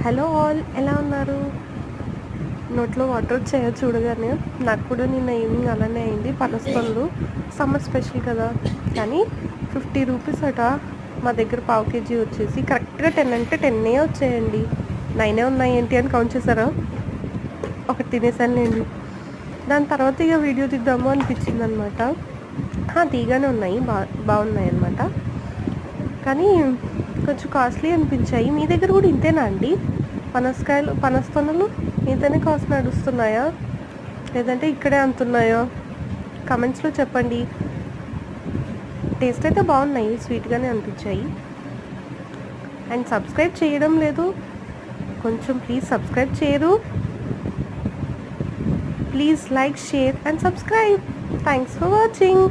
Hello all, ఎలా ఉన్నారు? నోట్లో వాటర్ వచ్చాయో చూడగానే. నాకు కూడా నిన్న ఈవినింగ్ అలానే అయింది. పనసపండ్లు సమ్మర్ స్పెషల్ కదా, కానీ 50 రూపీస్ అట. మా దగ్గర పావు కేజీ వచ్చేసి కరెక్ట్గా 10 అంటే 10 వచ్చాయండి. 9 ఉన్నాయి ఏంటి అని కౌంట్ చేశారా? ఒకటి తినేసానులేండి. దాని తర్వాత ఇక వీడియో తీద్దాము అనిపించింది అనమాట. తీగానే ఉన్నాయి, బాగున్నాయి అనమాట. కానీ కొంచెం కాస్ట్లీ అనిపించాయి. మీ దగ్గర కూడా ఇంతేనా అండి? పనస పనులు ఇంతనే కాస్ట్ నడుస్తున్నాయా, లేదంటే ఇక్కడే అంతున్నాయా? కమెంట్స్లో చెప్పండి. టేస్ట్ అయితే బాగున్నాయి, స్వీట్గానే అనిపించాయి. అండ్ సబ్స్క్రైబ్ చేయడం లేదు, కొంచెం ప్లీజ్ సబ్స్క్రైబ్ చేయరు. Please like, share and subscribe. Thanks for watching.